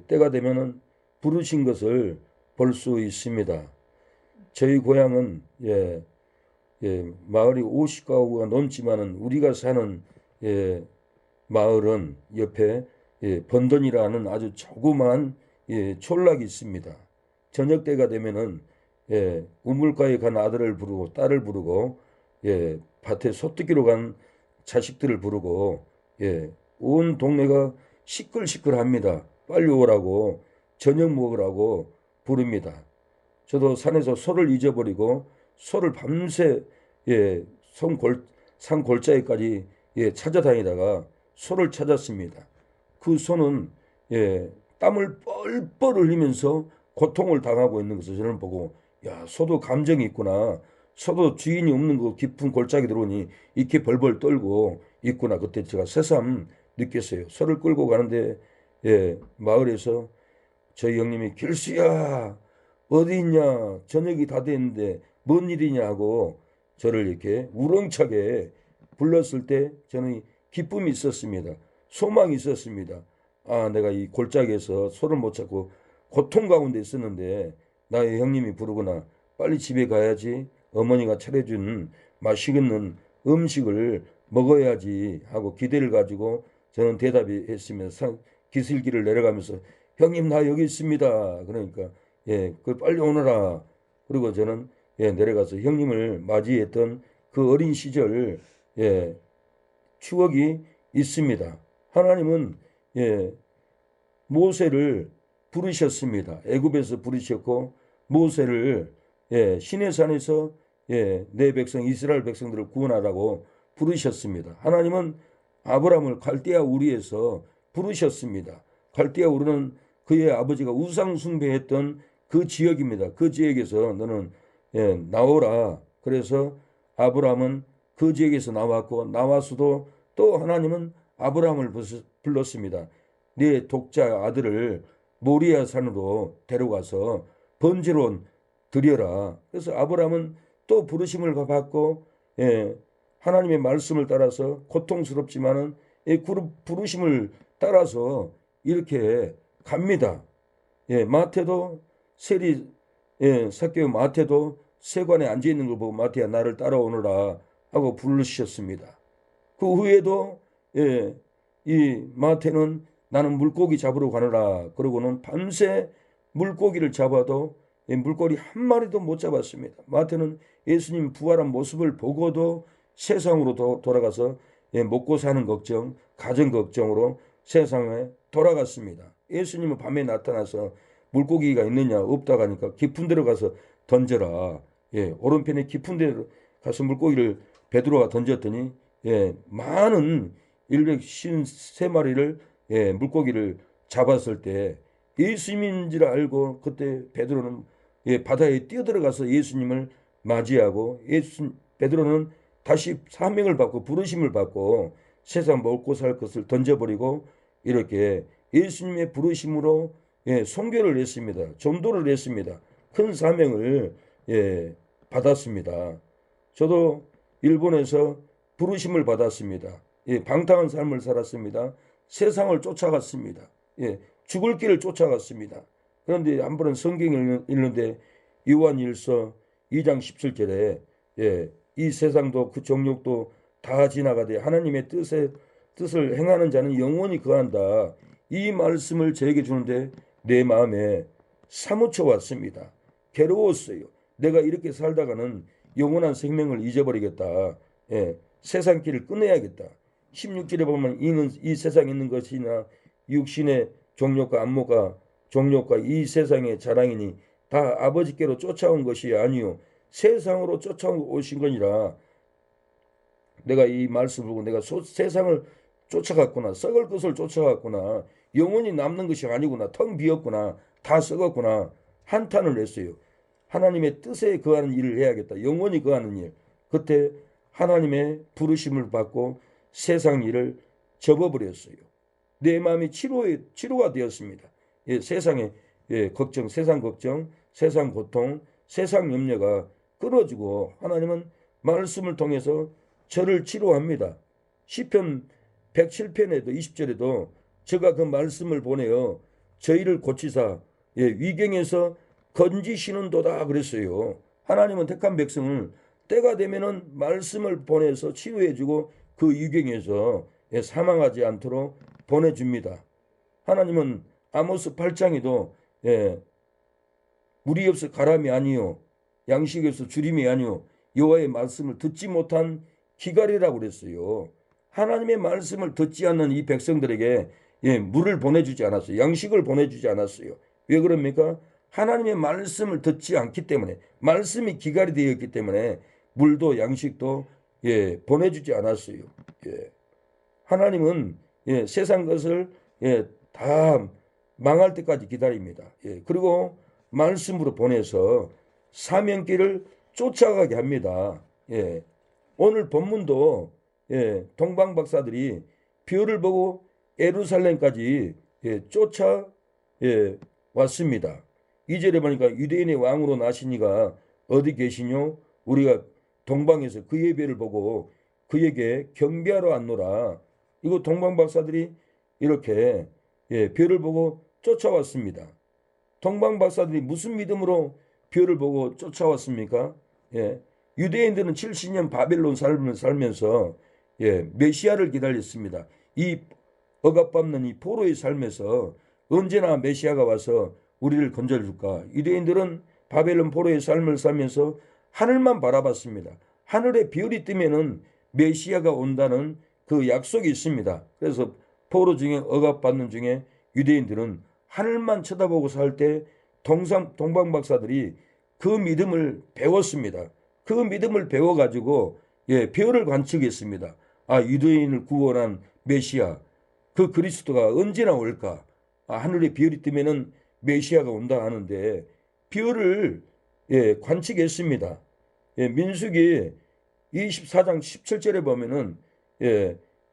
때가 되면은 부르신 것을 볼 수 있습니다. 저희 고향은 마을이 50가구가 넘지만은 우리가 사는 마을은 옆에 번돈이라는 아주 조그만 촌락이 있습니다. 저녁 때가 되면은 우물가에 간 아들을 부르고 딸을 부르고 밭에 소뜨기로 간 자식들을 부르고 온 동네가 시끌시끌합니다. 빨리 오라고 저녁 먹으라고 부릅니다. 저도 산에서 소를 잊어버리고 소를 밤새 예, 산 골짜기까지 찾아다니다가 소를 찾았습니다. 그 소는 땀을 뻘뻘 흘리면서 고통을 당하고 있는 것을 저는 보고 야, 소도 감정이 있구나. 소도 주인이 없는 그 깊은 골짜기 들어오니 이렇게 벌벌 떨고 있구나. 그때 제가 새삼 느꼈어요. 소를 끌고 가는데 마을에서 저희 형님이 길수야 어디 있냐 저녁이 다 됐는데 뭔 일이냐 하고 저를 이렇게 우렁차게 불렀을 때 저는 기쁨이 있었습니다. 소망이 있었습니다. 아, 내가 이 골짜기에서 소를 못 찾고 고통 가운데 있었는데 나의 형님이 부르거나 빨리 집에 가야지 어머니가 차려준 맛있는 음식을 먹어야지 하고 기대를 가지고 저는 대답이 했으면 기슭길을 내려가면서 형님 나 여기 있습니다. 그러니까 그 빨리 오너라. 그리고 저는 내려가서 형님을 맞이했던 그 어린 시절 추억이 있습니다. 하나님은 예, 모세를 부르셨습니다. 애굽에서 부르셨고 모세를 시내산에서 내 백성 이스라엘 백성들을 구원하라고 부르셨습니다. 하나님은 아브라함을 갈대아 우리에서 부르셨습니다. 갈대아 우르는 그의 아버지가 우상 숭배했던 그 지역입니다. 그 지역에서 너는 나오라. 그래서 아브라함은 그 지역에서 나왔고 나와서도 또 하나님은 아브라함을 불렀습니다. 네 독자 아들을 모리아 산으로 데려가서 번제로 드려라. 그래서 아브라함은 또 부르심을 받고 하나님의 말씀을 따라서 고통스럽지만은 부르심을 따라서 이렇게 갑니다. 마태도 세리 삭개오 마태도 세관에 앉아 있는 걸 보고 마태야 나를 따라오너라 하고 부르셨습니다. 그 후에도 이 마태는 나는 물고기 잡으러 가느라 그러고는 밤새 물고기를 잡아도 물고기 한 마리도 못 잡았습니다. 마태는 예수님 부활한 모습을 보고도 세상으로 돌아가서 먹고 사는 걱정, 가정 걱정으로 세상에 돌아갔습니다. 예수님은 밤에 나타나서 물고기가 있느냐 없다 가니까 깊은 데로 가서 던져라. 오른편에 깊은 데로 가서 물고기를 베드로가 던졌더니 많은 153마리를 물고기를 잡았을 때 예수님인 줄 알고 그때 베드로는 바다에 뛰어들어가서 예수님을 맞이하고 베드로는 다시 사명을 받고 부르심을 받고 세상 먹고 살 것을 던져버리고 이렇게 예수님의 부르심으로 선교를 했습니다. 전도를 했습니다. 큰 사명을 받았습니다. 저도 일본에서 부르심을 받았습니다. 방탕한 삶을 살았습니다. 세상을 쫓아갔습니다. 죽을 길을 쫓아갔습니다. 그런데 한 번은 성경을 읽는데 요한일서 2장 17절에 이 세상도 그 정욕도 다 지나가되 하나님의 뜻을 행하는 자는 영원히 거한다. 이 말씀을 저에게 주는데 내 마음에 사무쳐 왔습니다. 괴로웠어요. 내가 이렇게 살다가는 영원한 생명을 잊어버리겠다. 세상 길을 끊어야겠다. 16절에 보면 이는 이 세상에 있는 것이나 육신의 종욕과 안목과 종욕과 이 세상의 자랑이니 다 아버지께로 쫓아온 것이 아니요 세상으로 쫓아오신 거니라. 내가 이 말씀을 보고 내가 세상을 쫓아갔구나. 썩을 것을 쫓아갔구나. 영원히 남는 것이 아니구나. 텅 비었구나. 다 썩었구나. 한탄을 했어요. 하나님의 뜻에 거하는 일을 해야겠다. 영원히 거하는 일. 그때 하나님의 부르심을 받고 세상 일을 접어버렸어요. 내 마음이 치료가 되었습니다. 세상의 걱정, 세상 고통, 세상 염려가 끊어지고 하나님은 말씀을 통해서 저를 치료합니다. 시편 107편에도 20절에도 저가 그 말씀을 보내어 저희를 고치사 위경에서 건지시는도다 그랬어요. 하나님은 택한 백성을 때가 되면은 말씀을 보내서 치유해주고 그 위경에서 사망하지 않도록 보내줍니다. 하나님은 아모스 8장에도 물이 없어 가람이 아니요 양식이 없어 주림이 아니요 여호와의 말씀을 듣지 못한 기갈이라고 그랬어요. 하나님의 말씀을 듣지 않는 이 백성들에게 물을 보내주지 않았어요. 양식을 보내주지 않았어요. 왜 그럽니까? 하나님의 말씀을 듣지 않기 때문에, 말씀이 기갈이 되었기 때문에 물도 양식도 보내주지 않았어요. 하나님은 세상 것을 다 망할 때까지 기다립니다. 그리고 말씀으로 보내서 사명길을 쫓아가게 합니다. 오늘 본문도 동방 박사들이 별을 보고 예루살렘까지 쫓아 왔습니다. 2절에 보니까 유대인의 왕으로 나시니가 어디 계시뇨? 우리가 동방에서 그의 별을 보고 그에게 경배하러 왔노라. 이거 동방 박사들이 이렇게 별을 보고 쫓아왔습니다. 동방 박사들이 무슨 믿음으로 별을 보고 쫓아왔습니까? 유대인들은 70년 바벨론 삶을 살면서 메시아를 기다렸습니다. 이 억압받는 이 포로의 삶에서 언제나 메시아가 와서 우리를 건져줄까? 유대인들은 바벨론 포로의 삶을 살면서 하늘만 바라봤습니다. 하늘에 별이 뜨면은 메시아가 온다는 그 약속이 있습니다. 그래서 포로 중에 억압받는 중에 유대인들은 하늘만 쳐다보고 살 때 동방 박사들이 그 믿음을 배웠습니다. 그 믿음을 배워가지고 별을 관측했습니다. 유대인을 구원한 메시아, 그 그리스도가 언제나 올까? 하늘에 별이 뜨면은 메시아가 온다 하는데 별을 관측했습니다. 민수기 24장 17절에 보면은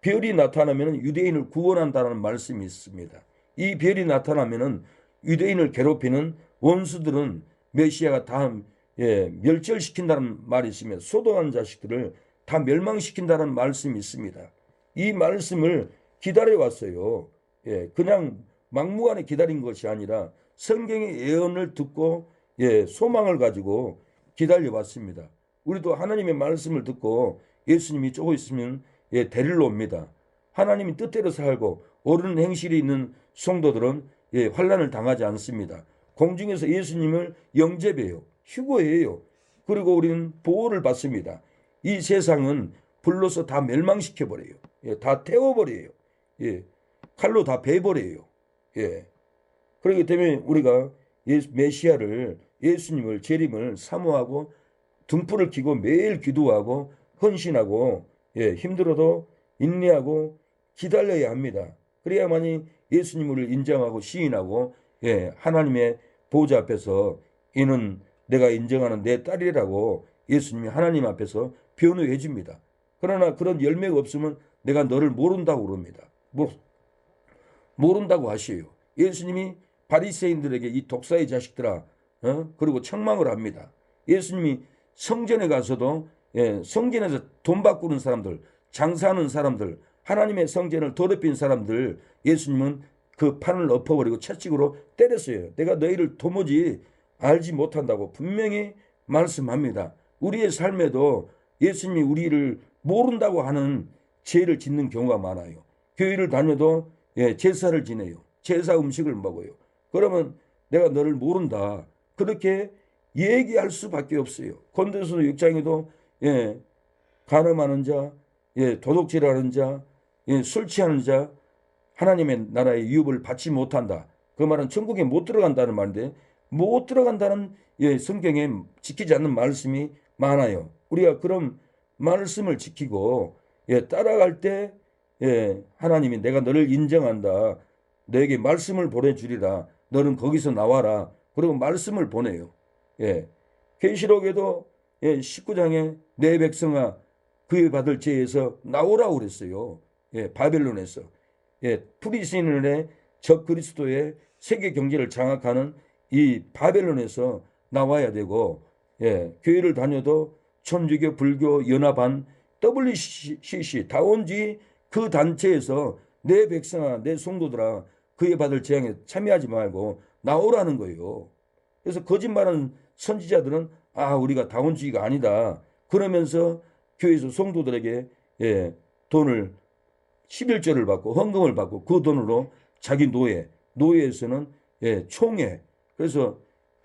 별이 나타나면은 유대인을 구원한다는 말씀이 있습니다. 이 별이 나타나면은 유대인을 괴롭히는 원수들은 메시아가 다 멸절시킨다는 말이 있으며 소동한 자식들을 다 멸망시킨다는 말씀이 있습니다. 이 말씀을 기다려왔어요. 그냥 막무가내 기다린 것이 아니라 성경의 예언을 듣고 소망을 가지고 기다려왔습니다. 우리도 하나님의 말씀을 듣고 예수님이 조금 있으면 데리러 옵니다. 하나님이 뜻대로 살고 옳은 행실이 있는 성도들은 환난을 당하지 않습니다. 공중에서 예수님을 영접해요. 휴거해요. 그리고 우리는 보호를 받습니다. 이 세상은 불로서 다 멸망시켜버려요. 다 태워버려요. 칼로 다 베버려요. 그렇기 때문에 우리가 메시아를, 예수님을, 재림을 사모하고 등불을 켜고 매일 기도하고 헌신하고 힘들어도 인내하고 기다려야 합니다. 그래야만이 예수님을 인정하고 시인하고 하나님의 보좌 앞에서 이는 내가 인정하는 내 딸이라고 예수님이 하나님 앞에서 변호해 줍니다. 그러나 그런 열매가 없으면 내가 너를 모른다고 그럽니다. 모른다고 하시요. 예수님이 바리새인들에게 이 독사의 자식들아 그리고 책망을 합니다. 예수님이 성전에 가서도 성전에서 돈 바꾸는 사람들, 장사하는 사람들, 하나님의 성전을 더럽힌 사람들 예수님은 그 판을 엎어버리고 채찍으로 때렸어요. 내가 너희를 도무지 알지 못한다고 분명히 말씀합니다. 우리의 삶에도 예수님이 우리를 모른다고 하는 죄를 짓는 경우가 많아요. 교회를 다녀도 제사를 지내요. 제사 음식을 먹어요. 그러면 내가 너를 모른다. 그렇게 얘기할 수밖에 없어요. 고린도서 6장에도 간음하는 자, 도둑질하는 자, 술 취하는 자 하나님의 나라의 유업을 받지 못한다. 그 말은 천국에 못 들어간다는 말인데 못 들어간다는 성경에 지키지 않는 말씀이 많아요. 우리가 그런 말씀을 지키고 따라갈 때 하나님이 내가 너를 인정한다. 너에게 말씀을 보내주리라. 너는 거기서 나와라. 그리고 말씀을 보내요. 계시록에도 19장에 내 백성아 그의 받을 죄에서 나오라고 그랬어요. 바벨론에서. 프리시인의 적 그리스도의 세계 경제를 장악하는 이 바벨론에서 나와야 되고 교회를 다녀도 천주교, 불교, 연합한 WCC 다원주의 그 단체에서 내 백성아 내 성도들아 그에 받을 재앙에 참여하지 말고 나오라는 거예요. 그래서 거짓말하는 선지자들은 우리가 다원주의가 아니다 그러면서 교회에서 성도들에게 돈을 11조를 받고 헌금을 받고 그 돈으로 자기 노예에서는 총회, 그래서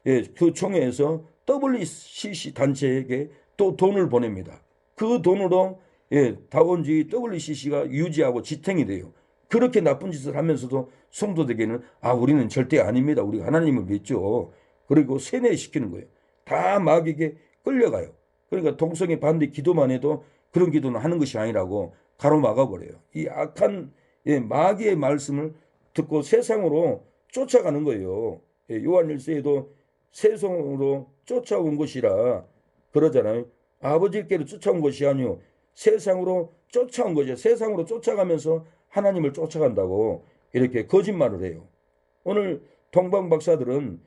그 총회에서 WCC 단체에게 또 돈을 보냅니다. 그 돈으로 다원주의 WCC가 유지하고 지탱이 돼요. 그렇게 나쁜 짓을 하면서도 성도들에게는 우리는 절대 아닙니다. 우리가 하나님을 믿죠. 그리고 세뇌시키는 거예요. 다 마귀에게 끌려가요. 그러니까 동성애 반대 기도만 해도 그런 기도는 하는 것이 아니라고 가로막아 버려요. 이 악한 마귀의 말씀을 듣고 세상으로 쫓아가는 거예요. 요한일서에도 세상으로 쫓아온 것이라 그러잖아요. 아버지께로 쫓아온 것이 아니요 세상으로 쫓아온 거죠. 세상으로 쫓아가면서 하나님을 쫓아간다고 이렇게 거짓말을 해요. 오늘 동방 박사들은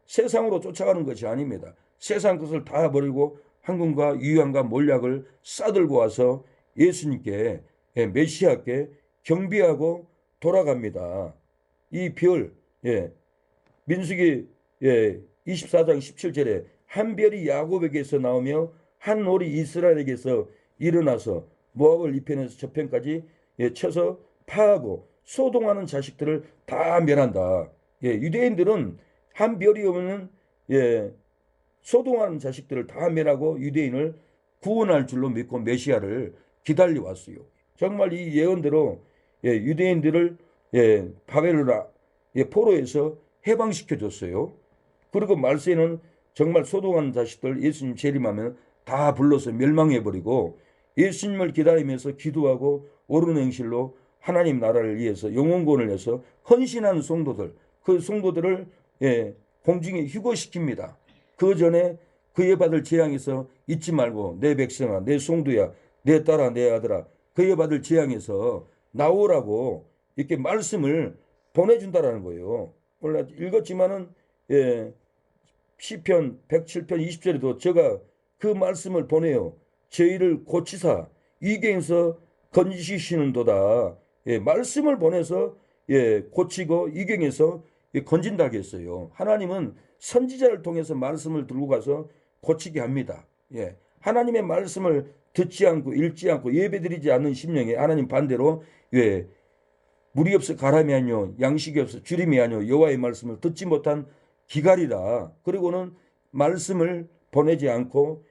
세상으로 쫓아가는 것이 아닙니다. 세상 것을 다 버리고 황금과 유향과 몰약을 싸들고 와서 예수님께 메시아께 경배하고 돌아갑니다. 이 별, 민수기 24장 17절에 한 별이 야곱에게서 나오며 한 올이 이스라엘에게서 일어나서 모압을 이편에서 저편까지 쳐서 파하고 소동하는 자식들을 다 멸한다. 유대인들은 한 별이 오면 소동하는 자식들을 다 멸하고 유대인을 구원할 줄로 믿고 메시아를 기다려 왔어요. 정말 이 예언대로 유대인들을 바벨론 포로에서 해방시켜 줬어요. 그리고 말세는 정말 소동하는 자식들 예수님 재림하면 다 불러서 멸망해버리고 예수님을 기다리면서 기도하고 옳은 행실로 하나님 나라를 위해서 영혼권을 해서 헌신하는 성도들, 그 성도들을 공중에 휴거시킵니다. 그 전에 그에 받을 재앙에서 잊지 말고 내 백성아, 내 성도야, 내 딸아, 내 아들아, 그에 받을 재앙에서 나오라고 이렇게 말씀을 보내준다라는 거예요. 오늘 읽었지만은 시편 107편 20절에도 제가 그 말씀을 보내요. 저희를 고치사 이경에서 건지시는도다. 말씀을 보내서 고치고 이경에서 건진다고 했어요. 하나님은 선지자를 통해서 말씀을 들고 가서 고치게 합니다. 하나님의 말씀을 듣지 않고 읽지 않고 예배드리지 않는 심령에 하나님 반대로 물이 없어 가람이 아니요 양식이 없어 주림이 아니요 여호와의 말씀을 듣지 못한 기갈이다. 그리고는 말씀을 보내지 않고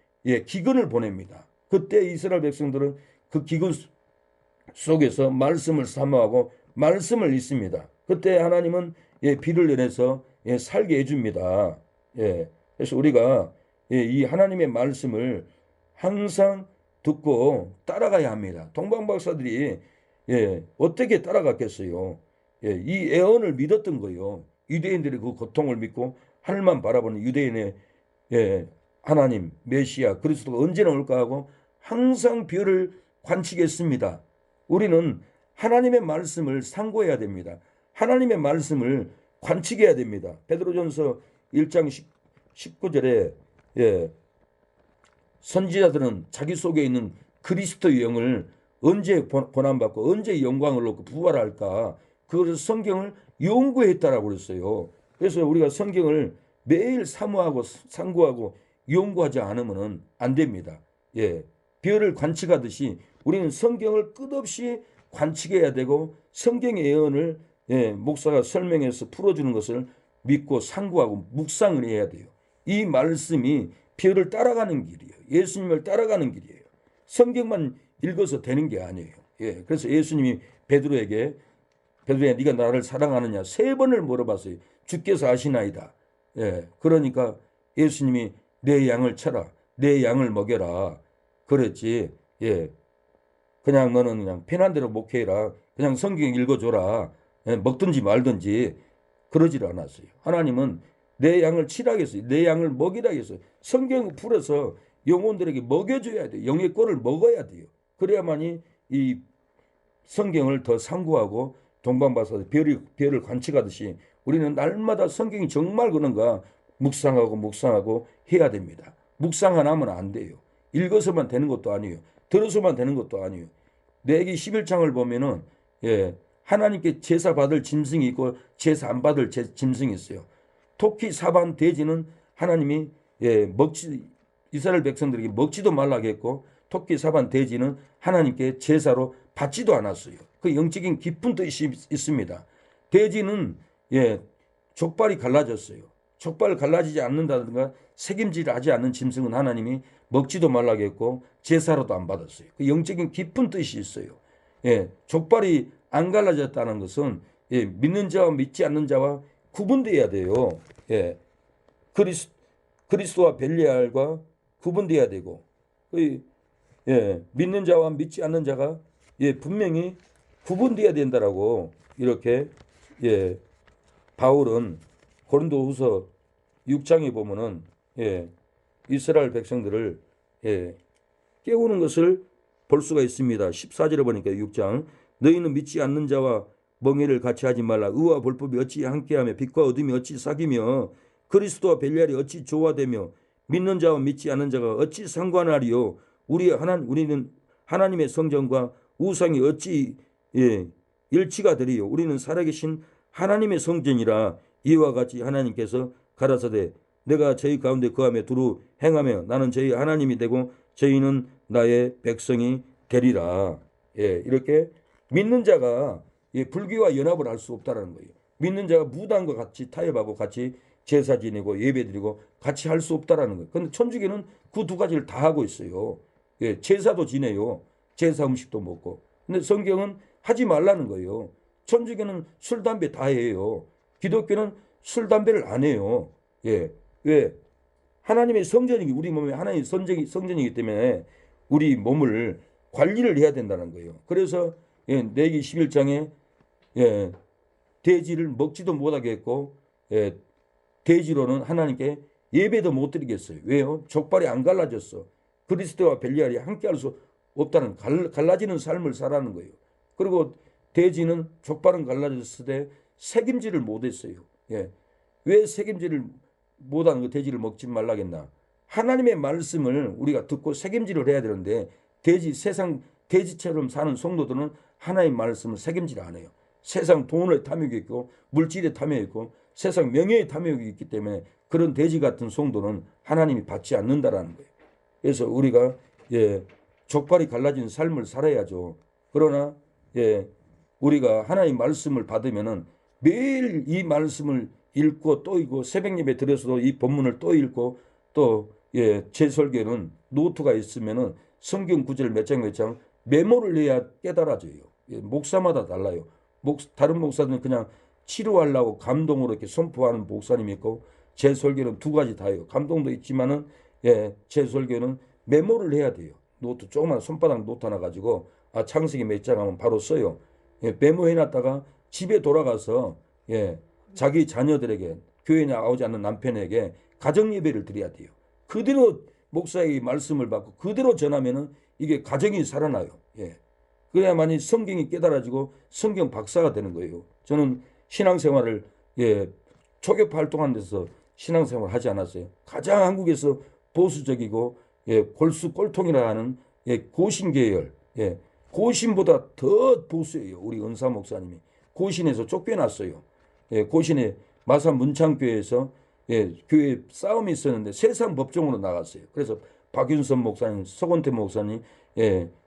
기근을 보냅니다. 그때 이스라엘 백성들은 그 기근 속에서 말씀을 사모하고 말씀을 읽습니다. 그때 하나님은 비를 내려서 살게 해줍니다. 그래서 우리가 이 하나님의 말씀을 항상 듣고 따라가야 합니다. 동방박사들이 어떻게 따라갔겠어요? 이 예언을 믿었던 거예요. 유대인들의 그 고통을 믿고 하늘만 바라보는 유대인의 하나님 메시아 그리스도가 언제나 올까 하고 항상 별을 관측했습니다. 우리는 하나님의 말씀을 상고해야 됩니다. 하나님의 말씀을 관측해야 됩니다. 베드로전서 1장 19절에 선지자들은 자기 속에 있는 그리스도의 영을 언제 고난받고 언제 영광을 얻고 부활할까 그것을 성경을 연구했다라고 그랬어요. 그래서 우리가 성경을 매일 사모하고 상고하고 연구하지 않으면 안 됩니다. 별을 관측하듯이 우리는 성경을 끝없이 관측해야 되고 성경의 예언을 목사가 설명해서 풀어주는 것을 믿고 상고하고 묵상을 해야 돼요. 이 말씀이 별을 따라가는 길이에요. 예수님을 따라가는 길이에요. 성경만 읽어서 되는 게 아니에요. 그래서 예수님이 베드로에게 베드로야 네가 나를 사랑하느냐 3번을 물어봤어요. 주께서 아시나이다. 그러니까 예수님이 내 양을 쳐라. 내 양을 먹여라. 그랬지. 그냥 너는 그냥 편한 대로 목회해라. 그냥 성경 읽어줘라. 먹든지 말든지 그러질 않았어요. 하나님은 내 양을 치라 했어요. 내 양을 먹이라 했어요. 성경을 풀어서 영혼들에게 먹여줘야 돼요. 영의 꼴을 먹어야 돼요. 그래야만이 이 성경을 더 상고하고 동방박사들 별을 관측하듯이 우리는 날마다 성경이 정말 그런가 묵상하고 해야 됩니다. 묵상 하나면 안 돼요. 읽어서만 되는 것도 아니에요. 들어서만 되는 것도 아니에요. 내기 11장을 보면은 하나님께 제사 받을 짐승이 있고 제사 안 받을 짐승이 있어요. 토끼, 사반, 돼지는 하나님이 이스라엘 백성들에게 먹지도 말라고 했고, 토끼, 사반, 돼지는 하나님께 제사로 받지도 않았어요. 그 영적인 깊은 뜻이 있습니다. 돼지는 족발이 갈라졌어요. 족발 갈라지지 않는다든가 색임질을 하지 않는 짐승은 하나님이 먹지도 말라고 했고 제사로도 안 받았어요. 그 영적인 깊은 뜻이 있어요. 족발이 안 갈라졌다는 것은 믿는 자와 믿지 않는 자와 구분되어야 돼요. 그리스도와 벨리알과 구분되어야 되고, 믿는 자와 믿지 않는 자가 분명히 구분되어야 된다라고 이렇게 바울은 고린도후서 6장에 보면은 이스라엘 백성들을 깨우는 것을 볼 수가 있습니다. 14절에 보니까 6장, 너희는 믿지 않는 자와 멍에를 같이 하지 말라. 의와 불법이 어찌 함께하며 빛과 어둠이 어찌 사귀며 그리스도와 벨리알이 어찌 조화되며 믿는 자와 믿지 않는 자가 어찌 상관하리요. 우리는 하나님의 성전과 우상이 어찌 일치가 되리요. 우리는 살아계신 하나님의 성전이라. 이와 같이 하나님께서 가라사대 내가 저희 가운데 거하며 두루 행하며 나는 저희 하나님이 되고 저희는 나의 백성이 되리라. 이렇게 믿는 자가 불교와 연합을 할 수 없다라는 거예요. 믿는 자가 무당과 같이 타협하고 같이 제사 지내고 예배드리고 같이 할 수 없다라는 거예요. 그런데 천주교는 그 두 가지를 다 하고 있어요. 제사도 지내요. 제사 음식도 먹고. 근데 성경은 하지 말라는 거예요. 천주교는 술, 담배 다 해요. 기독교는 술, 담배를 안 해요. 왜? 하나님의 성전이기, 우리 몸에 하나님의 성전이기 때문에 우리 몸을 관리를 해야 된다는 거예요. 그래서 레위기 11장에 돼지를 먹지도 못하게 했고 돼지로는 하나님께 예배도 못 드리겠어요. 왜요? 족발이 안 갈라졌어. 그리스도와 벨리알이 함께할 수 없다는 갈라지는 삶을 살아는 거예요. 그리고 돼지는 족발은 갈라졌을 때 색임질을 못했어요. 왜 색임질을 못하는 거 돼지를 먹지 말라겠나? 하나님의 말씀을 우리가 듣고 색임질을 해야 되는데 세상 돼지처럼 사는 성도들은 하나님의 말씀을 색임질 안 해요. 세상 돈을 탐욕이 있고 물질에 탐욕이 있고 세상 명예에 탐욕이 있기 때문에 그런 돼지 같은 성도는 하나님이 받지 않는다라는 거예요. 그래서 우리가 족발이 갈라진 삶을 살아야죠. 그러나 우리가 하나님 말씀을 받으면은 매일 이 말씀을 읽고 또 읽고 새벽 예배 드려서도 이 본문을 또 읽고 또 제 설교는 노트가 있으면은 성경 구절 몇 장 몇 장 메모를 해야 깨달아져요. 목사마다 달라요. 다른 목사들은 그냥 치료하려고 감동으로 이렇게 선포하는 목사님이 있고 제 설교는 두 가지 다예요. 감동도 있지만은 제 설교는 메모를 해야 돼요. 노트 조그만 손바닥 노트 하나 가지고 창세기 몇 장 하면 바로 써요. 메모해놨다가 집에 돌아가서 자기 자녀들에게 교회에 나오지 않는 남편에게 가정 예배를 드려야 돼요. 그대로 목사의 말씀을 받고 그대로 전하면은 이게 가정이 살아나요. 그래야만이 성경이 깨달아지고 성경 박사가 되는 거예요. 저는 신앙생활을 초교파 활동하는 데서 신앙생활을 하지 않았어요. 가장 한국에서 보수적이고 골수 꼴통이라 하는 고신 계열, 고신보다 더 보수예요. 우리 은사 목사님이 고신에서 쫓겨났어요. 고신의 마산 문창교회에서 교회 싸움이 있었는데 세상 법정으로 나갔어요. 그래서 박윤선 목사님, 서건태 목사님,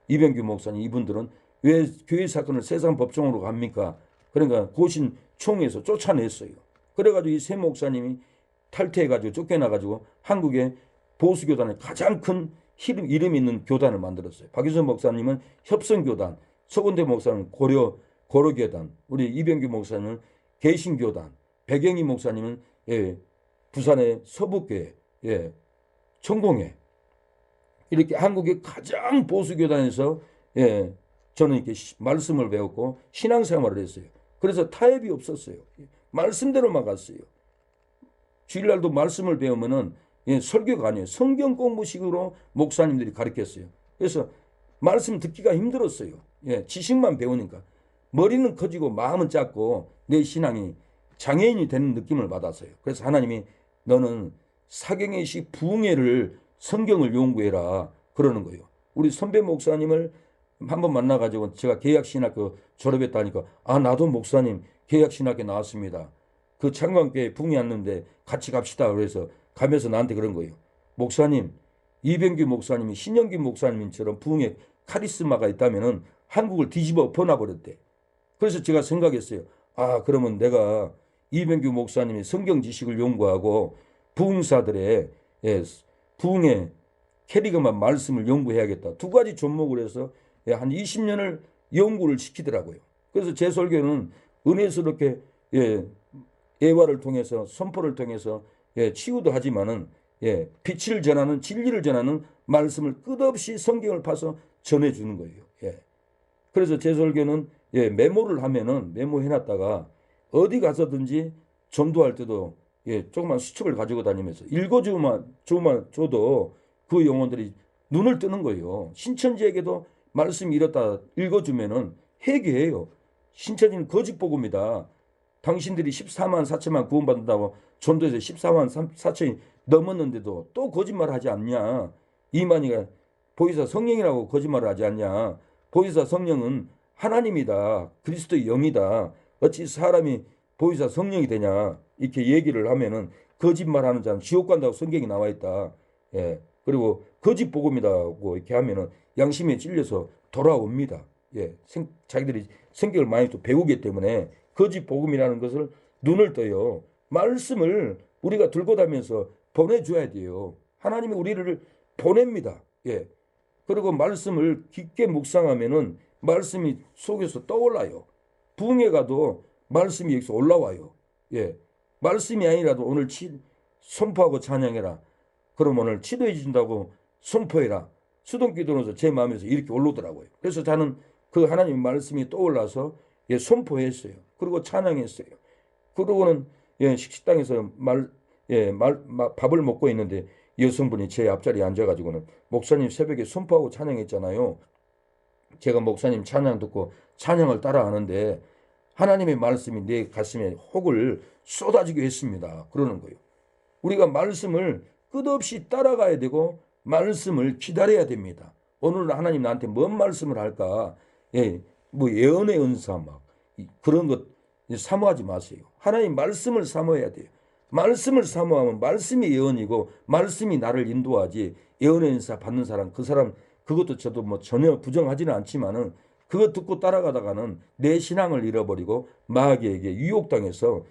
이병규 목사님 이분들은 왜 교회 사건을 세상 법정으로 갑니까? 그러니까 고신 총에서 쫓아냈어요. 그래가지고 이 세 목사님이 탈퇴해가지고 쫓겨나가지고 한국의 보수교단의 가장 큰 이름 있는 교단을 만들었어요. 박윤선 목사님은 협성교단, 서건태 목사님은 고려교단, 우리 이병규 목사님은 개신교단, 백영희 목사님은 부산의 서북교회, 천공회, 이렇게 한국의 가장 보수교단에서 저는 이렇게 말씀을 배웠고 신앙생활을 했어요. 그래서 타협이 없었어요. 말씀대로만 갔어요. 주일날도 말씀을 배우면은 설교가 아니에요. 성경 공부식으로 목사님들이 가르쳤어요. 그래서 말씀 듣기가 힘들었어요. 지식만 배우니까. 머리는 커지고 마음은 작고 내 신앙이 장애인이 되는 느낌을 받았어요. 그래서 하나님이 너는 사경의식 부흥회를 성경을 연구해라 그러는 거예요. 우리 선배 목사님을 한 번 만나가지고 제가 계약신학교 졸업했다니까 아 나도 목사님 계약신학교 나왔습니다. 그 창광교회 붕이 왔는데 같이 갑시다. 그래서 가면서 나한테 그런 거예요. 목사님 이병규 목사님이 신영기 목사님처럼 부흥의 카리스마가 있다면은 한국을 뒤집어 엎어놔버렸대. 그래서 제가 생각했어요. 아 그러면 내가 이병규 목사님이 성경 지식을 연구하고 부흥사들의 예, 부흥의 캐리그만 말씀을 연구해야겠다. 두 가지 접목을 해서 예, 한 20년을 연구를 시키더라고요. 그래서 제 설교는 은혜스럽게 예, 예화를 통해서 선포를 통해서 예, 치유도 하지만은 예, 빛을 전하는 진리를 전하는 말씀을 끝없이 성경을 파서 전해주는 거예요. 예. 그래서 제 설교는 예, 메모를 하면은 메모해놨다가 어디 가서든지 전도할 때도 예, 조그만 수첩을 가지고 다니면서 읽어주만 줘도 그 영혼들이 눈을 뜨는 거예요. 신천지에게도 말씀이 이렇다 읽어주면은 회개해요. 신천지는 거짓 복음이다. 당신들이 14만 4천만 구원받는다고 전도에서 14만 4천이 넘었는데도 또 거짓말 하지 않냐. 이만희가 보혜사 성령이라고 거짓말을 하지 않냐. 보혜사 성령은 하나님이다. 그리스도의 영이다. 어찌 사람이 보혜사 성령이 되냐. 이렇게 얘기를 하면은 거짓말하는 자는 지옥 간다고 성경이 나와 있다. 예. 그리고 거짓 복음이다고 이렇게 하면은 양심에 찔려서 돌아옵니다. 예. 자기들이 성경을 많이 또 배우기 때문에 거짓 복음이라는 것을 눈을 떠요. 말씀을 우리가 들고 다니면서 보내줘야 돼요. 하나님이 우리를 보냅니다. 예. 그리고 말씀을 깊게 묵상하면은 말씀이 속에서 떠올라요. 부흥회 가도 말씀이 여기서 올라와요. 예. 말씀이 아니라도 오늘 선포하고 찬양해라. 그럼 오늘 치료해 준다고 선포해라. 수동기도로서 제 마음에서 이렇게 올라오더라고요. 그래서 저는 그 하나님의 말씀이 떠올라서 예, 선포했어요. 그리고 찬양했어요. 그러고는 예, 식당에서 밥을 먹고 있는데 여성분이 제 앞자리에 앉아가지고는 목사님 새벽에 선포하고 찬양했잖아요. 제가 목사님 찬양 듣고 찬양을 따라하는데 하나님의 말씀이 내 가슴에 혹을 쏟아지게 했습니다. 그러는 거예요. 우리가 말씀을 끝없이 따라가야 되고 말씀을 기다려야 됩니다. 오늘 하나님 나한테 뭔 말씀을 할까? 예, 뭐 예언의 은사 막 그런 것 사모하지 마세요. 하나님 말씀을 사모해야 돼요. 말씀을 사모하면 말씀이 예언이고 말씀이 나를 인도하지 예언의 은사 받는 사람 그 사람 그것도 저도 뭐 전혀 부정하지는 않지만은 그거 듣고 따라가다가는 내 신앙을 잃어버리고 마귀에게 유혹당해서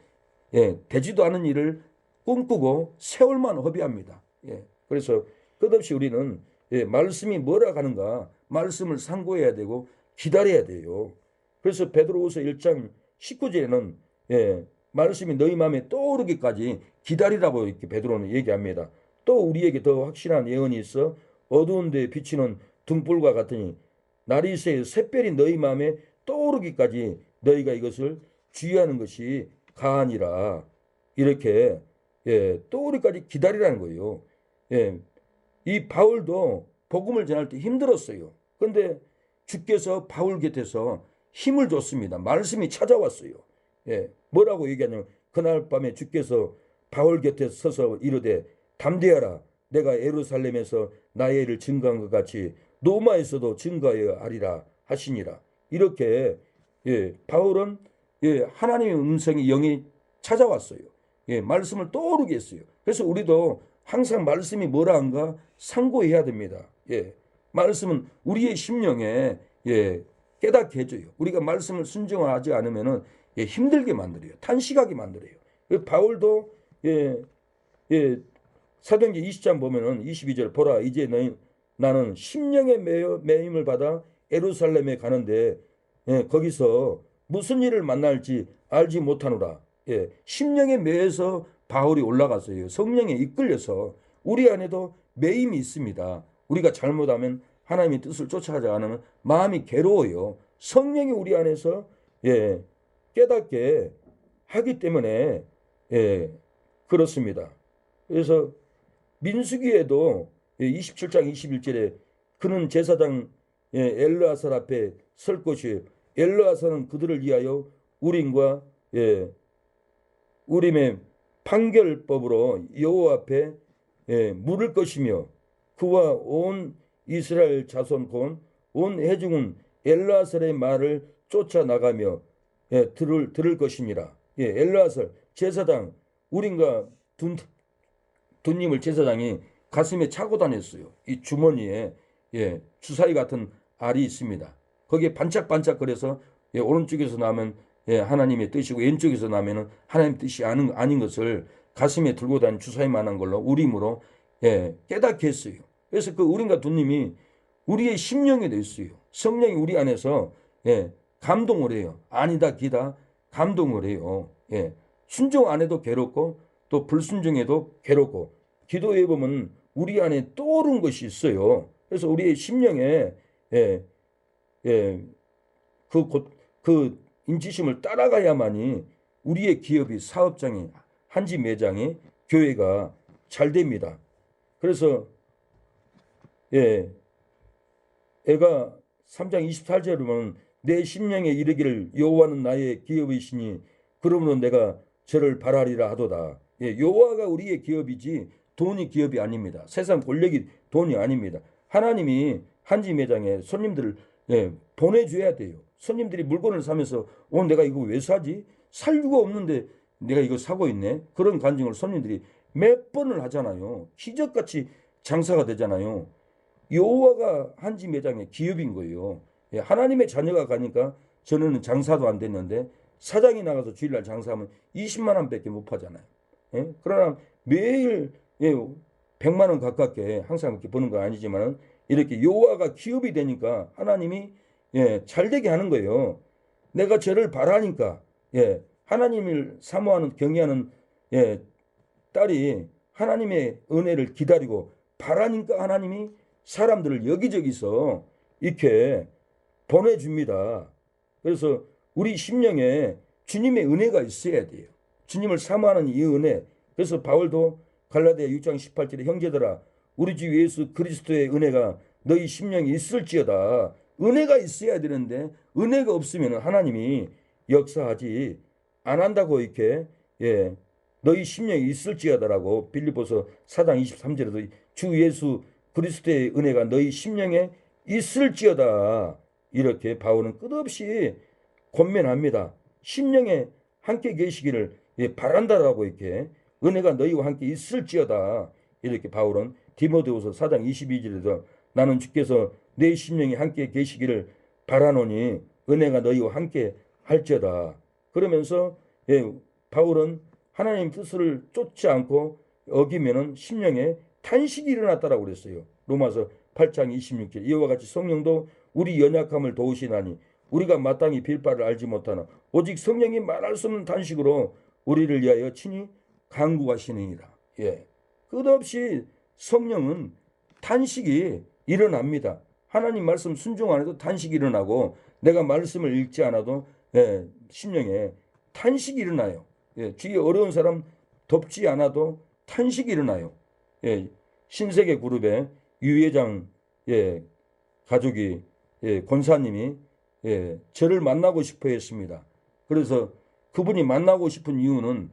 예, 되지도 않은 일을 꿈꾸고 세월만 허비합니다. 예, 그래서 끝없이 우리는 예, 말씀이 뭐라 하는가 말씀을 상고해야 되고 기다려야 돼요. 그래서 베드로후서 1장 19절에는 예, 말씀이 너희 마음에 떠오르기까지 기다리라고 이렇게 베드로는 얘기합니다. 또 우리에게 더 확실한 예언이 있어 어두운 데 비치는 등불과 같으니 날이 새 샛별이 너희 마음에 떠오르기까지 너희가 이것을 주의하는 것이 가하니라. 이렇게 예, 떠오르기까지 기다리라는 거예요. 예, 이 바울도 복음을 전할 때 힘들었어요. 그런데 주께서 바울 곁에서 힘을 줬습니다. 말씀이 찾아왔어요. 예, 뭐라고 얘기하냐면 그날 밤에 주께서 바울 곁에 서서 이르되 담대하라. 내가 예루살렘에서 나의 일을 증거한 것 같이 로마에서도 증거하여 하리라 하시니라. 이렇게 예, 바울은 예, 하나님의 음성이 영이 찾아왔어요. 예, 말씀을 떠오르게 했어요. 그래서 우리도 항상 말씀이 뭐라 한가 상고해야 됩니다. 예, 말씀은 우리의 심령에 예, 깨닫게 해줘요. 우리가 말씀을 순종하지 않으면은 예, 힘들게 만들어요. 탄식하게 만들어요. 바울도 예, 예, 사도행전 20장 보면은 22절 보라 이제 나는 심령의 매임을 받아 예루살렘에 가는데 예, 거기서 무슨 일을 만날지 알지 못하노라. 예, 심령의 매에서 바울이 올라갔어요. 성령에 이끌려서 우리 안에도 매임이 있습니다. 우리가 잘못하면 하나님의 뜻을 쫓아가지 않으면 마음이 괴로워요. 성령이 우리 안에서 예, 깨닫게 하기 때문에 예, 그렇습니다. 그래서 민수기에도 27장 21절에 그는 제사장 엘르아살 앞에 설 것이요 엘르아살은 그들을 위하여 우림과 우림의 판결법으로 여호와 앞에 물을 것이며 그와 온 이스라엘 자손 곧 온 회중은 엘르아살의 말을 쫓아나가며 들을 것이니라. 엘르아살 제사장 우린가 둔님을 제사장이 가슴에 차고 다녔어요. 이 주머니에 주사위 같은 알이 있습니다. 거기에 반짝반짝거려서 오른쪽에서 나면 하나님의 뜻이고 왼쪽에서 나면은 하나님 뜻이 아닌 것을 가슴에 들고 다니는 주사위만한 걸로 우림으로 깨닫게 했어요. 그래서 그 우림과 둔님이 우리의 심령이 됐어요. 성령이 우리 안에서 감동을 해요. 아니다 기다 감동을 해요. 순종 안 해도 괴롭고 또 불순종해도 괴롭고 기도해 보면 우리 안에 떠오른 것이 있어요. 그래서 우리의 심령에 그 인치심을 따라가야만이 우리의 기업이 사업장이 한지 매장이 교회가 잘 됩니다. 그래서 애가 3장 24절에 보면 내 심령에 이르기를 여호와는 나의 기업이시니 그러므로 내가 저를 바라리라 하도다. 여호와가 우리의 기업이지 돈이 기업이 아닙니다. 세상 권력이 돈이 아닙니다. 하나님이 한지 매장에 손님들을 보내줘야 돼요. 손님들이 물건을 사면서 내가 이거 왜 사지? 살 이유가 없는데 내가 이거 사고 있네. 그런 간증을 손님들이 몇 번을 하잖아요. 기적같이 장사가 되잖아요. 여호와가 한지 매장의 기업인 거예요. 하나님의 자녀가 가니까 저는 장사도 안 됐는데 사장이 나가서 주일날 장사하면 20만 원밖에 못 파잖아요. 그러나 매일 100만 원 가깝게 항상 그렇게 버는 건 아니지만 이렇게 여호와가 기업이 되니까 하나님이 잘 되게 하는 거예요. 내가 저를 바라니까 하나님을 사모하는 경외하는 딸이 하나님의 은혜를 기다리고 바라니까 하나님이 사람들을 여기저기서 이렇게 보내줍니다. 그래서 우리 심령에 주님의 은혜가 있어야 돼요. 주님을 사모하는 이 은혜. 그래서 바울도 갈라디아 6장 18절에 형제들아 우리 주 예수 그리스도의 은혜가 너희 심령에 있을지어다. 은혜가 있어야 되는데 은혜가 없으면 하나님이 역사하지 안 한다고 이렇게 너희 심령에 있을지어다라고 빌립보서 4장 23절에도 주 예수 그리스도의 은혜가 너희 심령에 있을지어다. 이렇게 바울은 끝없이 권면합니다. 심령에 함께 계시기를 바란다라고 이렇게 은혜가 너희와 함께 있을지어다. 이렇게 바울은 디모데후서 4장 22절에도 나는 주께서 내 심령에 함께 계시기를 바라노니 은혜가 너희와 함께 할지어다. 그러면서 바울은 하나님 뜻을 쫓지 않고 어기면은 심령에 탄식이 일어났다라고 그랬어요. 로마서 8장 26절 이와 같이 성령도 우리 연약함을 도우시나니 우리가 마땅히 빌 바를 알지 못하나 오직 성령이 말할 수 없는 탄식으로 우리를 위하여 친히 간구하시느니라. 끝없이 성령은 탄식이 일어납니다. 하나님 말씀 순종 안 해도 탄식이 일어나고 내가 말씀을 읽지 않아도 심령에 탄식이 일어나요. 주위에 어려운 사람 돕지 않아도 탄식이 일어나요. 신세계 그룹의 유 회장 가족이 권사님이 저를 만나고 싶어 했습니다. 그래서 그분이 만나고 싶은 이유는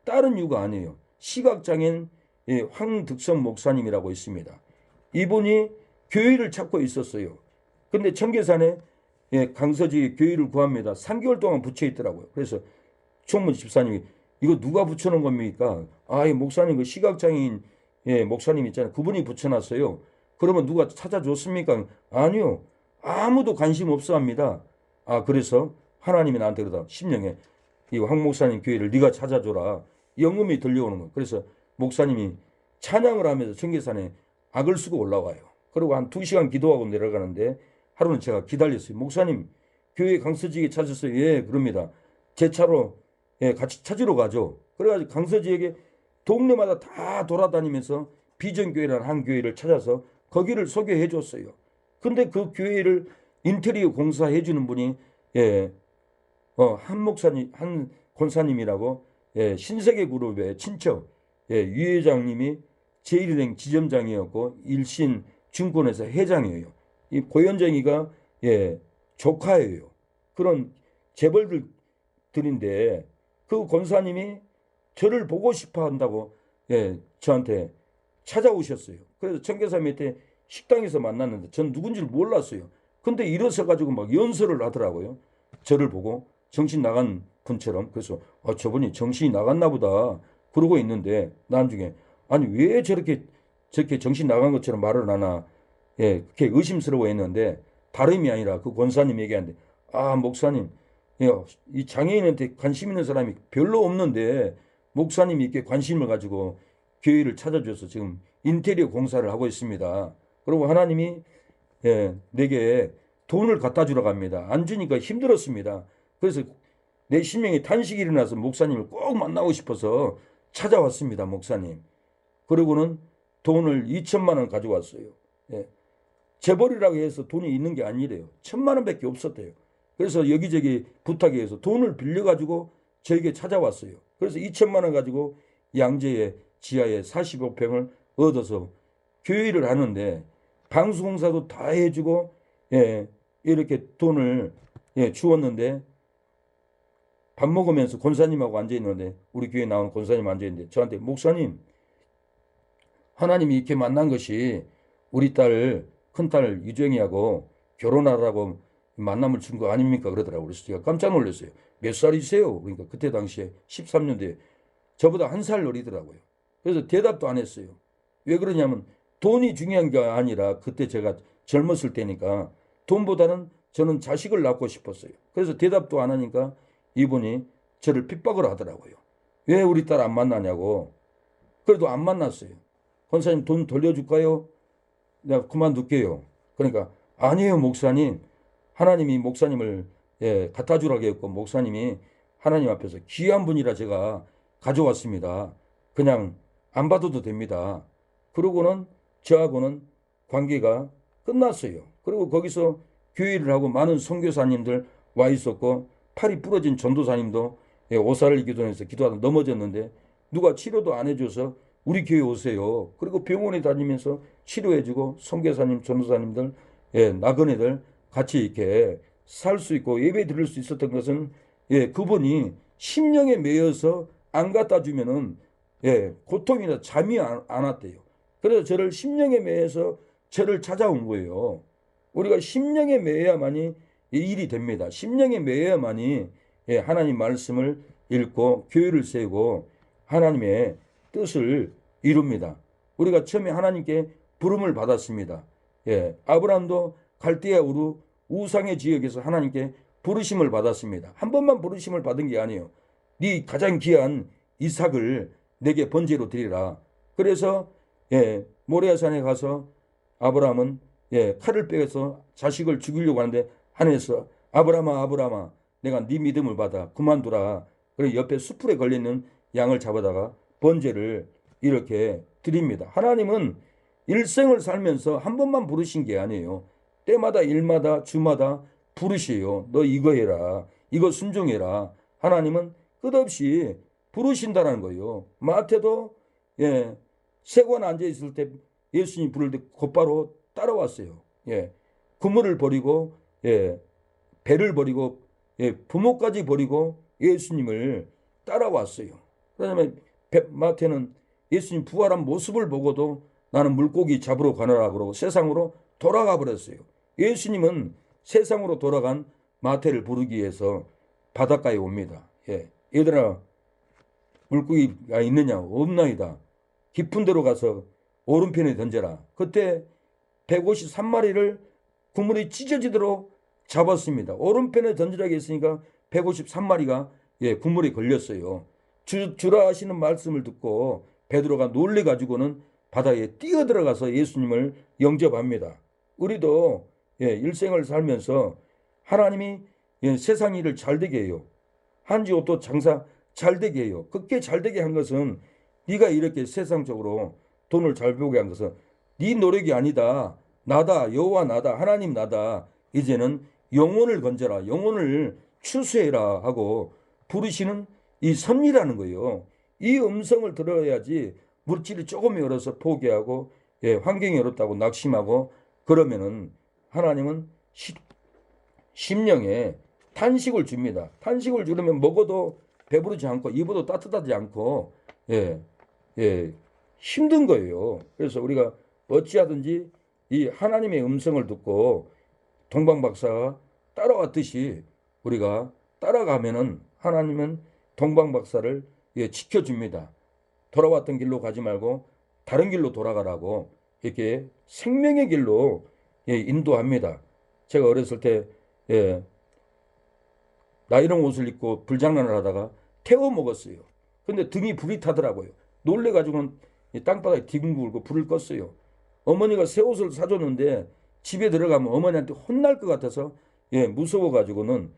다른 이유가 아니에요. 시각장애인 황득선 목사님이라고 있습니다. 이분이 교회를 찾고 있었어요. 근데 청계산에 강서지 교회를 구합니다. 3개월 동안 붙여 있더라고요. 그래서 총무 집사님이 이거 누가 붙여놓은 겁니까? 이 목사님 그 시각장애인 목사님 있잖아요. 그분이 붙여놨어요. 그러면 누가 찾아줬습니까? 아니요. 아무도 관심 없어 합니다. 그래서 하나님이 나한테 그러다 심령에 이 황 목사님 교회를 네가 찾아줘라. 영음이 들려오는 거예요. 그래서 목사님이 찬양을 하면서 청계산에 악을 쓰고 올라와요. 그리고 한 2시간 기도하고 내려가는데 하루는 제가 기다렸어요. 목사님 교회 강서지에 찾았어요. 예, 그럽니다. 제 차로 같이 찾으러 가죠. 그래가지고 강서지역에 동네마다 다 돌아다니면서 비전교회라는 한 교회를 찾아서 거기를 소개해 줬어요. 근데 그 교회를 인테리어 공사해 주는 분이 한 목사님, 한 권사님이라고 신세계 그룹의 친척 유 회장님이 제1은행 지점장이었고 일신 증권회사 회장이에요. 이 고현정이가 조카예요. 그런 재벌들인데 그 권사님이 저를 보고 싶어 한다고 저한테 찾아오셨어요. 그래서 청계산 밑에 식당에서 만났는데 전 누군지를 몰랐어요. 근데 일어서 가지고 막 연설을 하더라고요. 저를 보고 정신 나간 분처럼. 그래서 저분이 정신이 나갔나 보다 그러고 있는데 나중에 아니 왜 저렇게 정신 나간 것처럼 말을 하나, 예, 그렇게 의심스러워했는데 다름이 아니라 그 권사님 얘기하는데 목사님, 예, 이 장애인한테 관심 있는 사람이 별로 없는데 목사님이 이렇게 관심을 가지고 교회를 찾아줘서 지금 인테리어 공사를 하고 있습니다. 그리고 하나님이, 예, 내게 돈을 갖다 주러 갑니다. 안 주니까 힘들었습니다. 그래서 내 심령에 탄식이 일어나서 목사님을 꼭 만나고 싶어서 찾아왔습니다, 목사님. 그러고는 돈을 2천만 원 가져왔어요. 예. 재벌이라고 해서 돈이 있는 게 아니래요. 1,000만 원밖에 없었대요. 그래서 여기저기 부탁해 서 돈을 빌려가지고 저에게 찾아왔어요. 그래서 2천만 원 가지고 양재의 지하에 45평을 얻어서 교회를 하는데 방수공사도 다 해주고, 예, 이렇게 돈을, 예, 주었는데 밥 먹으면서 권사님하고 앉아있는데 우리 교회 나오는 권사님 앉아있는데 저한테 목사님, 하나님이 이렇게 만난 것이 우리 큰딸 유정이하고 결혼하라고 만남을 준 거 아닙니까? 그러더라고요. 그래서 제가 깜짝 놀랐어요. 몇 살이세요? 그러니까 그때 당시에 13년도에 저보다 한 살 어리더라고요. 그래서 대답도 안 했어요. 왜 그러냐면 돈이 중요한 게 아니라 그때 제가 젊었을 때니까 돈보다는 저는 자식을 낳고 싶었어요. 그래서 대답도 안 하니까 이분이 저를 핍박을 하더라고요. 왜 우리 딸 안 만나냐고. 그래도 안 만났어요. 권사님 돈 돌려줄까요? 내가 그만둘게요. 그러니까 아니에요, 목사님. 하나님이 목사님을, 예, 갖다 주라고 했고 목사님이 하나님 앞에서 귀한 분이라 제가 가져왔습니다. 그냥 안 받아도 됩니다. 그러고는 저하고는 관계가 끝났어요. 그리고 거기서 교회를 하고 많은 선교사님들 와 있었고 팔이 부러진 전도사님도, 예, 오사를 기도해서 기도하다 넘어졌는데 누가 치료도 안 해줘서 우리 교회 오세요. 그리고 병원에 다니면서 치료해주고 선교사님, 전도사님들, 예, 나그네들 같이 이렇게 살 수 있고 예배 드릴 수 있었던 것은, 예, 그분이 심령에 매여서 안 갖다 주면은, 예, 고통이나 잠이 안 왔대요. 그래서 저를 심령에 매여서 저를 찾아온 거예요. 우리가 심령에 매여야만이 이 일이 됩니다. 심령에 매여야만이, 예, 하나님 말씀을 읽고 교회를 세우고 하나님의 뜻을 이룹니다. 우리가 처음에 하나님께 부름을 받았습니다. 예, 아브라함도 갈대아 우르 우상의 지역에서 하나님께 부르심을 받았습니다. 한 번만 부르심을 받은 게 아니에요. 네 가장 귀한 이삭을 내게 번제로 드리라. 그래서, 예, 모리아산에 가서 아브라함은, 예, 칼을 빼서 자식을 죽이려고 하는데 하늘에서 아브라함아 아브라함아 내가 네 믿음을 받아 그만두라. 그리고 옆에 수풀에 걸려있는 양을 잡아다가 번제를 이렇게 드립니다. 하나님은 일생을 살면서 한 번만 부르신 게 아니에요. 때마다 일마다 주마다 부르시요. 너 이거 해라. 이거 순종해라. 하나님은 끝없이 부르신다는 거예요. 마태도, 예, 세관 앉아 있을 때 예수님 부를 때 곧바로 따라왔어요. 예, 그물을 버리고, 예, 배를 버리고, 예, 부모까지 버리고 예수님을 따라왔어요. 그다음에 마태는 예수님 부활한 모습을 보고도 나는 물고기 잡으러 가노라 그러고 세상으로 돌아가 버렸어요. 예수님은 세상으로 돌아간 마태를 부르기 위해서 바닷가에 옵니다. 예, 얘들아 물고기가 있느냐? 없나이다. 깊은 데로 가서 오른편에 던져라. 그때 153마리를 그물이 찢어지도록 잡았습니다. 오른편에 던지라고 했으니까 153마리가, 예, 그물에 걸렸어요. 주라 하시는 말씀을 듣고 베드로가 놀래가지고는 바다에 뛰어들어가서 예수님을 영접합니다. 우리도, 예, 일생을 살면서 하나님이, 예, 세상 일을 잘되게 해요. 한지 옷도 장사 잘되게 해요. 그렇게 잘되게 한 것은 네가 이렇게 세상적으로 돈을 잘 벌게 한 것은 네 노력이 아니다. 나다. 여호와 나다. 하나님 나다. 이제는 영혼을 건져라. 영혼을 추수해라 하고 부르시는 이 섭리라는 거예요. 이 음성을 들어야지 물질이 조금 열어서 포기하고, 예, 환경이 어렵다고 낙심하고 그러면은 하나님은 심령에 탄식을 줍니다. 탄식을 주려면 먹어도 배부르지 않고 입어도 따뜻하지 않고, 예, 예, 힘든 거예요. 그래서 우리가 어찌하든지 이 하나님의 음성을 듣고 동방 박사가 따라왔듯이 우리가 따라가면은 하나님은 동방 박사를 지켜줍니다. 돌아왔던 길로 가지 말고 다른 길로 돌아가라고 이렇게 생명의 길로 인도합니다. 제가 어렸을 때 나이롱 옷을 입고 불장난을 하다가 태워 먹었어요. 근데 등이 불이 타더라고요. 놀래가지고는 땅바닥에 뒹굴고 불을 껐어요. 어머니가 새 옷을 사줬는데 집에 들어가면 어머니한테 혼날 것 같아서 무서워가지고는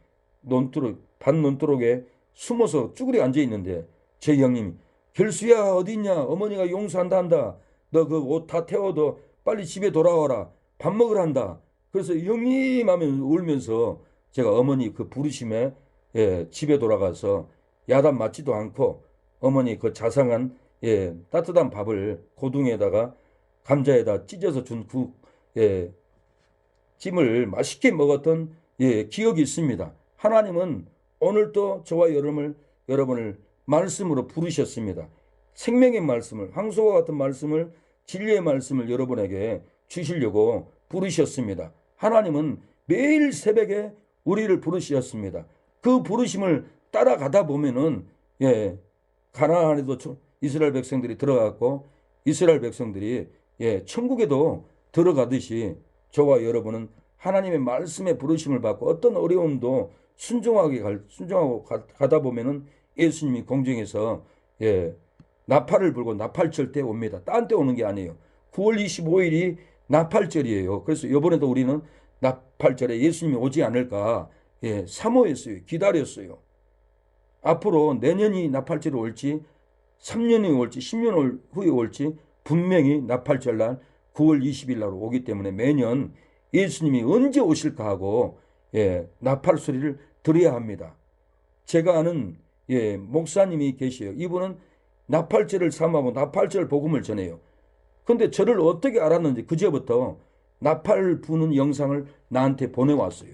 반 논두렁에 숨어서 쭈그리 앉아 있는데 제 형님이 결수야 어디 있냐? 어머니가 용서한다 한다. 너 그 옷 다 태워도 빨리 집에 돌아와라. 밥 먹으라 한다. 그래서 형님 하면 울면서 제가 어머니 그 부르심에 집에 돌아가서 야단 맞지도 않고 어머니 그 자상한 따뜻한 밥을 고둥에다가 감자에다 찢어서 준 그 찜을 맛있게 먹었던 기억이 있습니다. 하나님은 오늘도 저와 여러분을 말씀으로 부르셨습니다. 생명의 말씀을, 황소와 같은 말씀을, 진리의 말씀을 여러분에게 주시려고 부르셨습니다. 하나님은 매일 새벽에 우리를 부르셨습니다. 그 부르심을 따라가다 보면은 가나안에도 이스라엘 백성들이 들어갔고 이스라엘 백성들이 천국에도 들어가듯이 저와 여러분은 하나님의 말씀의 부르심을 받고 어떤 어려움도 순종하고 가다 보면은 예수님이 공중에서 나팔을 불고 나팔절 때 옵니다. 딴 때 오는 게 아니에요. 9월 25일이 나팔절이에요. 그래서 이번에도 우리는 나팔절에 예수님이 오지 않을까 사모했어요. 기다렸어요. 앞으로 내년이 나팔절이 올지 3년이 올지 10년 후에 올지 분명히 나팔절날 9월 20일 날 오기 때문에 매년 예수님이 언제 오실까 하고 나팔 소리를 들어야 합니다. 제가 아는 목사님이 계셔요. 이분은 나팔절을 삼하고 나팔절 복음을 전해요. 근데 저를 어떻게 알았는지 그제부터 나팔 부는 영상을 나한테 보내왔어요.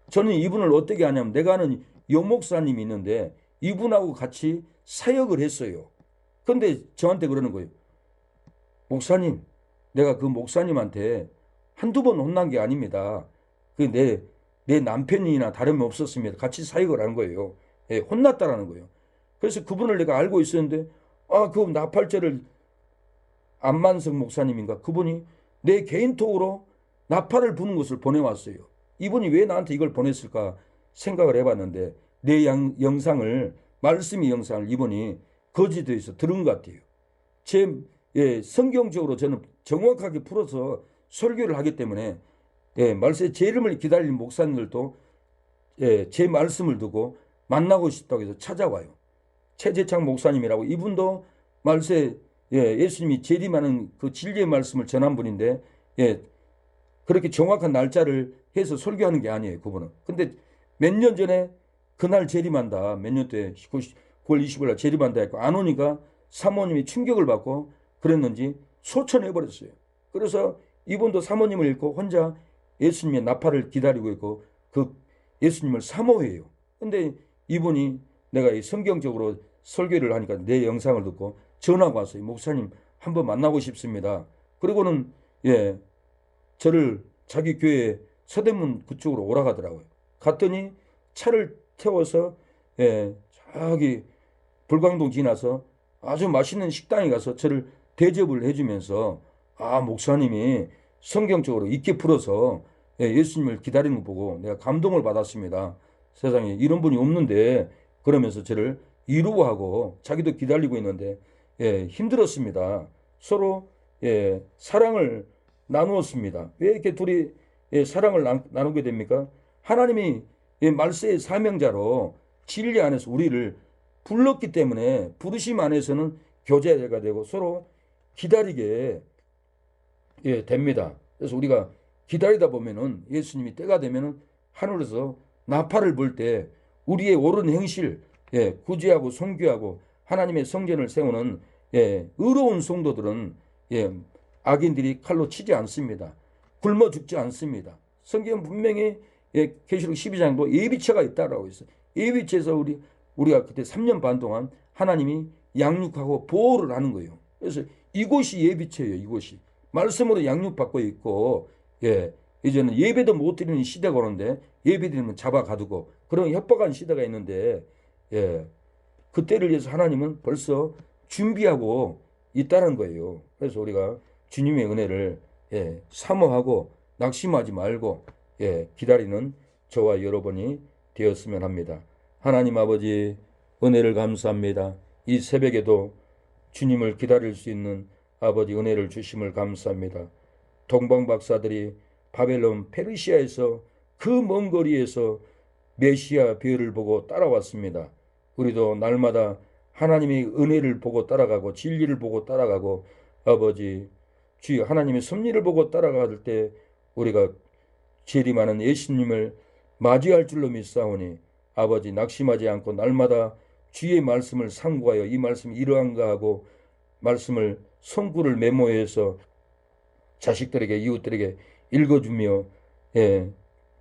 저는 이분을 어떻게 아냐면 내가 아는 요 목사님이 있는데 이분하고 같이 사역을 했어요. 근데 저한테 그러는 거예요. 목사님, 내가 그 목사님한테 한두 번 혼난 게 아닙니다. 내 남편이나 다름이 없었습니다. 같이 사역을 한 거예요. 혼났다라는 거예요. 그래서 그분을 내가 알고 있었는데 그 나팔절을 안만석 목사님인가 그분이 내 개인톡으로 나팔을 부는 것을 보내왔어요. 이분이 왜 나한테 이걸 보냈을까 생각을 해봤는데 내 영상을 말씀의 영상을 이분이 거지도에서 들은 것 같아요. 성경적으로 저는 정확하게 풀어서 설교를 하기 때문에 말씀의 제 이름을 기다리는 목사님들도 제 말씀을 두고 만나고 싶다고 해서 찾아와요. 최재창 목사님이라고 이분도 말세 예수님이 재림하는 그 진리의 말씀을 전한 분인데 그렇게 정확한 날짜를 해서 설교하는 게 아니에요. 그분은. 근데 몇 년 전에 그날 재림한다. 몇 년 때 9월 20일 날 재림한다 했고 안 오니까 사모님이 충격을 받고 그랬는지 소천해버렸어요. 그래서 이분도 사모님을 잃고 혼자 예수님의 나팔을 기다리고 있고 그 예수님을 사모해요. 근데 이분이 내가 이 성경적으로 설교를 하니까 내 영상을 듣고 전화가 왔어요. 목사님 한번 만나고 싶습니다. 그리고는 저를 자기 교회 서대문 그쪽으로 오라 가더라고요. 갔더니 차를 태워서 저기 불광동 지나서 아주 맛있는 식당에 가서 저를 대접을 해주면서 목사님이 성경적으로 있게 풀어서 예수님을 기다리는 거 보고 내가 감동을 받았습니다. 세상에 이런 분이 없는데 그러면서 저를 이루어하고 자기도 기다리고 있는데 힘들었습니다. 서로 사랑을 나누었습니다. 왜 이렇게 둘이 사랑을 나누게 됩니까? 하나님이 말세의 사명자로 진리 안에서 우리를 불렀기 때문에 부르심 안에서는 교제가 되고 서로 기다리게 됩니다. 그래서 우리가 기다리다 보면은 예수님이 때가 되면은 하늘에서 나팔을 불 때 우리의 옳은 행실, 구제하고 선교하고 하나님의 성전을 세우는 의로운 성도들은 악인들이 칼로 치지 않습니다. 굶어 죽지 않습니다. 성경 분명히 계시록 12장도 예비처가 있다라고 했어요. 예비처에서 우리가 그때 3년 반 동안 하나님이 양육하고 보호를 하는 거예요. 그래서 이곳이 예비처예요. 이곳이 말씀으로 양육받고 있고, 이제는 예배도 못 드리는 시대가 오는데 예배 드리면 잡아가두고 그런 협박한 시대가 있는데, 그때를 위해서 하나님은 벌써 준비하고 있다는 거예요. 그래서 우리가 주님의 은혜를 사모하고 낙심하지 말고 기다리는 저와 여러분이 되었으면 합니다. 하나님 아버지, 은혜를 감사합니다. 이 새벽에도 주님을 기다릴 수 있는 아버지 은혜를 주심을 감사합니다. 동방 박사들이 바벨론 페르시아에서 그 먼 거리에서 메시아 별을 보고 따라왔습니다. 우리도 날마다 하나님의 은혜를 보고 따라가고 진리를 보고 따라가고 아버지 주여 하나님의 섭리를 보고 따라갈 때 우리가 재림하는 예수님을 맞이할 줄로 믿사오니 아버지 낙심하지 않고 날마다 주의 말씀을 상고하여 이 말씀이 이러한가 하고 말씀을 손구를 메모해서 자식들에게 이웃들에게 읽어주며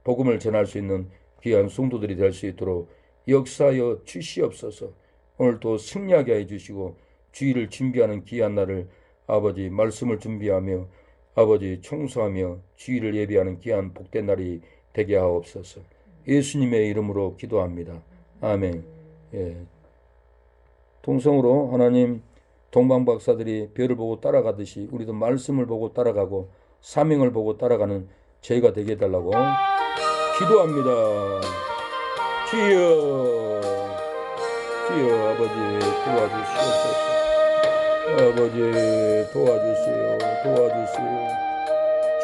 복음을 전할 수 있는 귀한 성도들이 될 수 있도록 역사하여 주시옵소서. 오늘도 승리하게 해주시고 주일을 준비하는 귀한 날을 아버지 말씀을 준비하며 아버지 청소하며 주일을 예비하는 귀한 복된 날이 되게 하옵소서. 예수님의 이름으로 기도합니다. 아멘. 통성으로 하나님 동방 박사들이 별을 보고 따라가듯이 우리도 말씀을 보고 따라가고 사명을 보고 따라가는 저희가 되게 해달라고 기도합니다. 주여, 주여 아버지 도와주시옵소서. 아버지 도와주시오, 도와주시오.